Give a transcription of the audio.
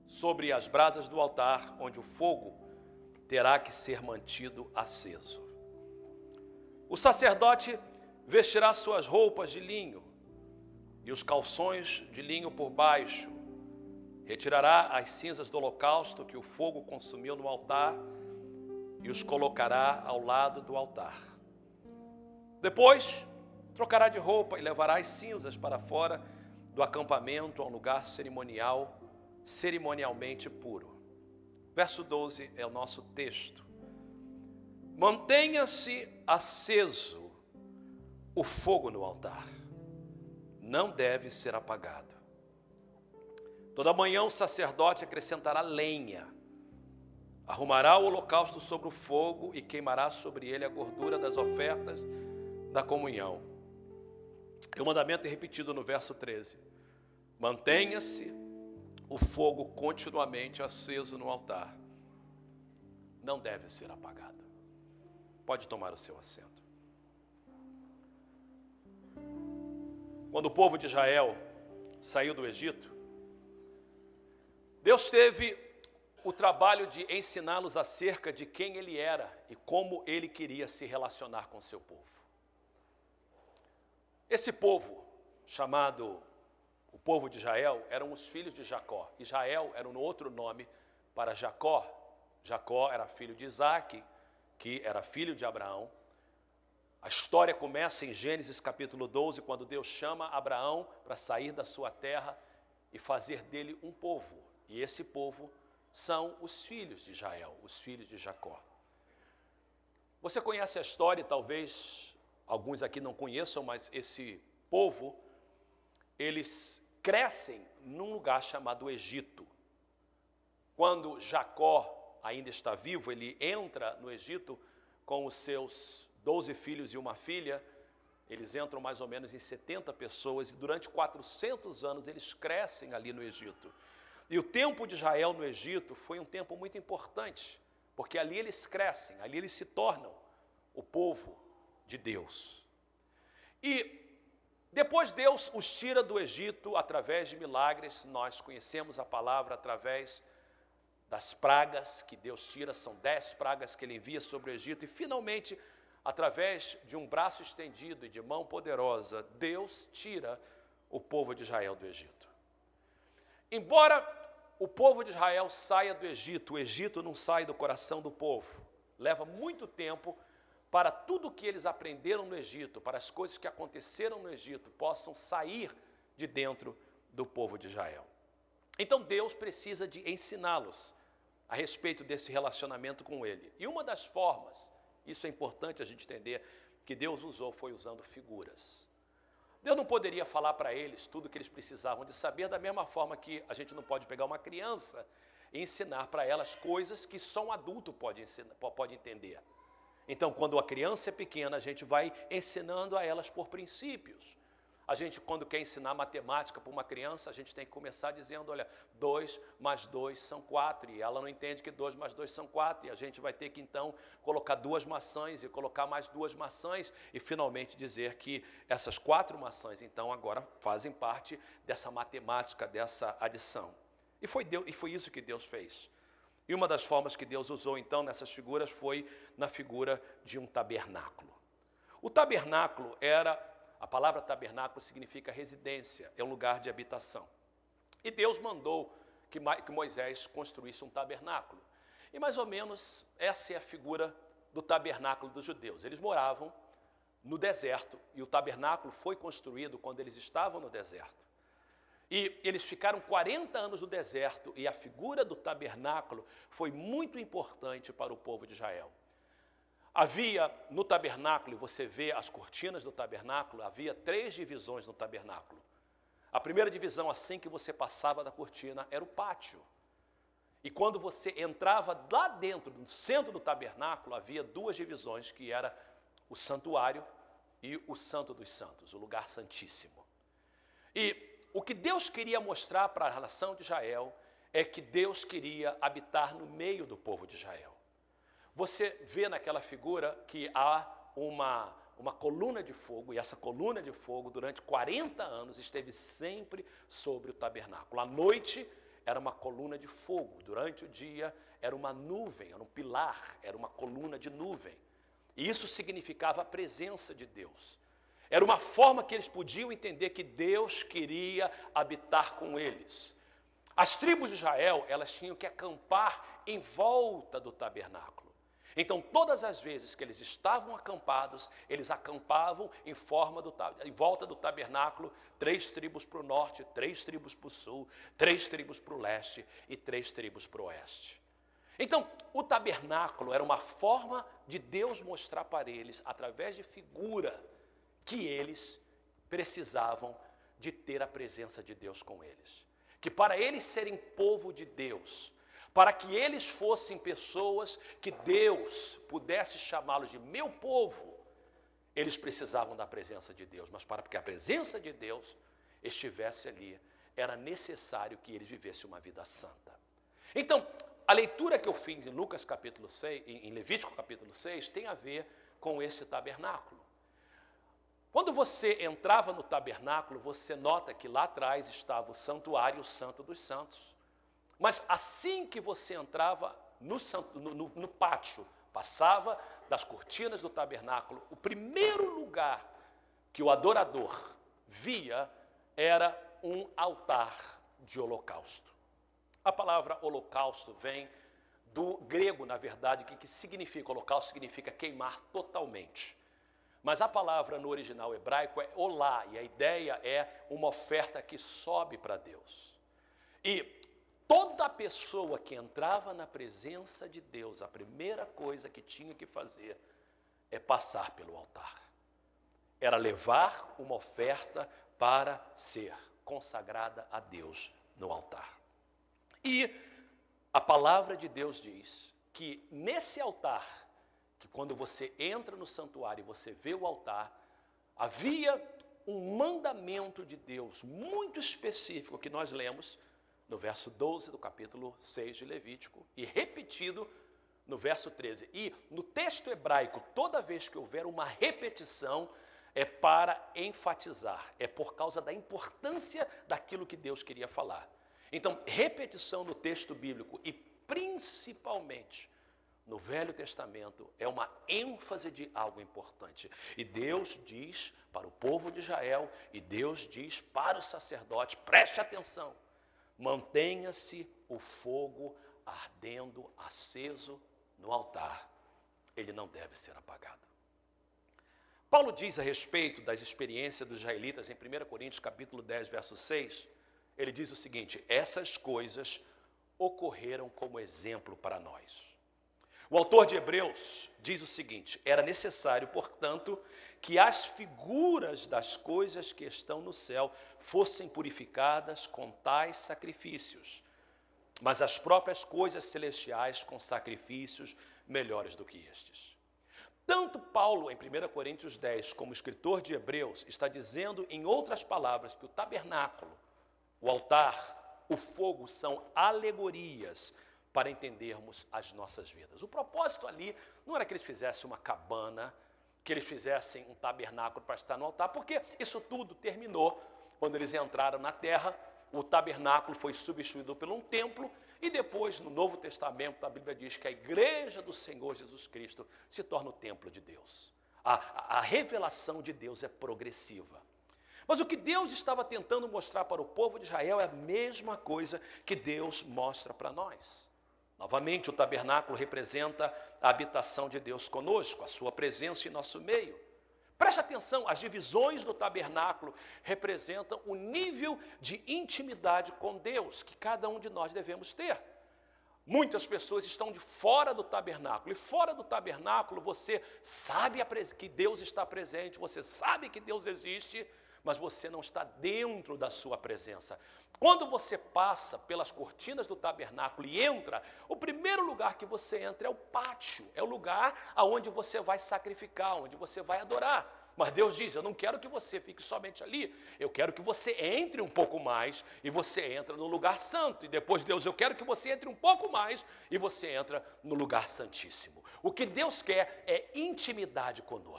sobre as brasas do altar, onde o fogo terá que ser mantido aceso. O sacerdote vestirá suas roupas de linho e os calções de linho por baixo. Retirará as cinzas do holocausto que o fogo consumiu no altar e os colocará ao lado do altar. Depois, trocará de roupa e levará as cinzas para fora do acampamento a um lugar cerimonialmente puro. Verso 12 é o nosso texto. Mantenha-se aceso o fogo no altar. Não deve ser apagado. Toda manhã o sacerdote acrescentará lenha, arrumará o holocausto sobre o fogo e queimará sobre ele a gordura das ofertas da comunhão. E o mandamento é repetido no verso 13. Mantenha-se o fogo continuamente aceso no altar. Não deve ser apagado. Pode tomar o seu assento. Quando o povo de Israel saiu do Egito, Deus teve o trabalho de ensiná-los acerca de quem Ele era e como Ele queria se relacionar com seu povo. Esse povo, chamado o povo de Israel, eram os filhos de Jacó. Israel era um outro nome para Jacó. Jacó era filho de Isaac, que era filho de Abraão. A história começa em Gênesis capítulo 12, quando Deus chama Abraão para sair da sua terra e fazer dele um povo. E esse povo são os filhos de Israel, os filhos de Jacó. Você conhece a história, talvez alguns aqui não conheçam, mas esse povo, eles crescem num lugar chamado Egito. Quando Jacó ainda está vivo, ele entra no Egito com os seus 12 filhos e uma filha. Eles entram mais ou menos em 70 pessoas e durante 400 anos eles crescem ali no Egito. E o tempo de Israel no Egito foi um tempo muito importante, porque ali eles crescem, ali eles se tornam o povo de Deus. E depois Deus os tira do Egito através de milagres. Nós conhecemos a palavra através das pragas que Deus tira, são 10 pragas que Ele envia sobre o Egito. E finalmente, através de um braço estendido e de mão poderosa, Deus tira o povo de Israel do Egito. Embora o povo de Israel saia do Egito, o Egito não sai do coração do povo. Leva muito tempo para tudo que eles aprenderam no Egito, para as coisas que aconteceram no Egito, possam sair de dentro do povo de Israel. Então Deus precisa de ensiná-los a respeito desse relacionamento com Ele. E uma das formas, isso é importante a gente entender, que Deus usou foi usando figuras. Deus não poderia falar para eles tudo o que eles precisavam de saber, da mesma forma que a gente não pode pegar uma criança e ensinar para elas coisas que só um adulto pode entender. Então, quando a criança é pequena, a gente vai ensinando a elas por princípios. A gente, quando quer ensinar matemática para uma criança, a gente tem que começar dizendo, olha, 2 mais 2 são 4, e ela não entende que 2 mais 2 são 4, e a gente vai ter que, então, colocar 2 maçãs e colocar mais 2 maçãs, e finalmente dizer que essas 4 maçãs, então, agora fazem parte dessa matemática, dessa adição. E foi isso que Deus fez. E uma das formas que Deus usou, então, nessas figuras foi na figura de um tabernáculo. O tabernáculo a palavra tabernáculo significa residência, é um lugar de habitação. E Deus mandou que Moisés construísse um tabernáculo. E mais ou menos essa é a figura do tabernáculo dos judeus. Eles moravam no deserto e o tabernáculo foi construído quando eles estavam no deserto. E eles ficaram 40 anos no deserto e a figura do tabernáculo foi muito importante para o povo de Israel. Havia no tabernáculo, e você vê as cortinas do tabernáculo, havia 3 divisões no tabernáculo. A primeira divisão, assim que você passava da cortina, era o pátio. E quando você entrava lá dentro, no centro do tabernáculo, havia 2 divisões, que era o santuário e o Santo dos Santos, o lugar santíssimo. E o que Deus queria mostrar para a nação de Israel é que Deus queria habitar no meio do povo de Israel. Você vê naquela figura que há uma coluna de fogo, e essa coluna de fogo, durante 40 anos, esteve sempre sobre o tabernáculo. À noite, era uma coluna de fogo. Durante o dia era uma nuvem, era um pilar, era uma coluna de nuvem. E isso significava a presença de Deus. Era uma forma que eles podiam entender que Deus queria habitar com eles. As tribos de Israel, elas tinham que acampar em volta do tabernáculo. Então, todas as vezes que eles estavam acampados, eles acampavam em volta do tabernáculo, 3 tribos para o norte, 3 tribos para o sul, 3 tribos para o leste e 3 tribos para o oeste. Então, o tabernáculo era uma forma de Deus mostrar para eles, através de figura, que eles precisavam de ter a presença de Deus com eles. Que para eles serem povo de Deus, para que eles fossem pessoas que Deus pudesse chamá-los de meu povo, eles precisavam da presença de Deus. Mas para que a presença de Deus estivesse ali, era necessário que eles vivessem uma vida santa. Então, a leitura que eu fiz em Lucas capítulo 6, em Levítico capítulo 6, tem a ver com esse tabernáculo. Quando você entrava no tabernáculo, você nota que lá atrás estava o santuário, o Santo dos Santos. Mas assim que você entrava no pátio, passava das cortinas do tabernáculo, o primeiro lugar que o adorador via era um altar de holocausto. A palavra holocausto vem do grego, na verdade, que significa holocausto, significa queimar totalmente. Mas a palavra no original hebraico é olá, e a ideia é uma oferta que sobe para Deus. E toda pessoa que entrava na presença de Deus, a primeira coisa que tinha que fazer é passar pelo altar. Era levar uma oferta para ser consagrada a Deus no altar. E a palavra de Deus diz que nesse altar, que quando você entra no santuário e você vê o altar, havia um mandamento de Deus muito específico que nós lemos no verso 12 do capítulo 6 de Levítico e repetido no verso 13. E no texto hebraico, toda vez que houver uma repetição, é para enfatizar, é por causa da importância daquilo que Deus queria falar. Então, repetição no texto bíblico e principalmente no Velho Testamento é uma ênfase de algo importante. E Deus diz para o povo de Israel, e Deus diz para os sacerdotes, preste atenção, mantenha-se o fogo ardendo, aceso no altar. Ele não deve ser apagado. Paulo diz a respeito das experiências dos israelitas em 1 Coríntios capítulo 10, verso 6, ele diz o seguinte: essas coisas ocorreram como exemplo para nós. O autor de Hebreus diz o seguinte: era necessário, portanto, que as figuras das coisas que estão no céu fossem purificadas com tais sacrifícios, mas as próprias coisas celestiais com sacrifícios melhores do que estes. Tanto Paulo, em 1 Coríntios 10, como o escritor de Hebreus, está dizendo, em outras palavras, que o tabernáculo, o altar, o fogo são alegorias para entendermos as nossas vidas. O propósito ali não era que eles fizessem uma cabana, que eles fizessem um tabernáculo para estar no altar, porque isso tudo terminou quando eles entraram na terra. O tabernáculo foi substituído por um templo, e depois, no Novo Testamento, a Bíblia diz que a igreja do Senhor Jesus Cristo se torna o templo de Deus. A revelação de Deus é progressiva. Mas o que Deus estava tentando mostrar para o povo de Israel é a mesma coisa que Deus mostra para nós. Novamente, o tabernáculo representa a habitação de Deus conosco, a sua presença em nosso meio. Preste atenção, as divisões do tabernáculo representam o nível de intimidade com Deus que cada um de nós devemos ter. Muitas pessoas estão de fora do tabernáculo, e fora do tabernáculo você sabe que Deus está presente, você sabe que Deus existe, mas você não está dentro da sua presença. Quando você passa pelas cortinas do tabernáculo e entra, o primeiro lugar que você entra é o pátio, é o lugar onde você vai sacrificar, onde você vai adorar. Mas Deus diz: eu não quero que você fique somente ali, eu quero que você entre um pouco mais e você entra no lugar santo. E depois, Deus, eu quero que você entre um pouco mais e você entra no lugar santíssimo. O que Deus quer é intimidade conosco.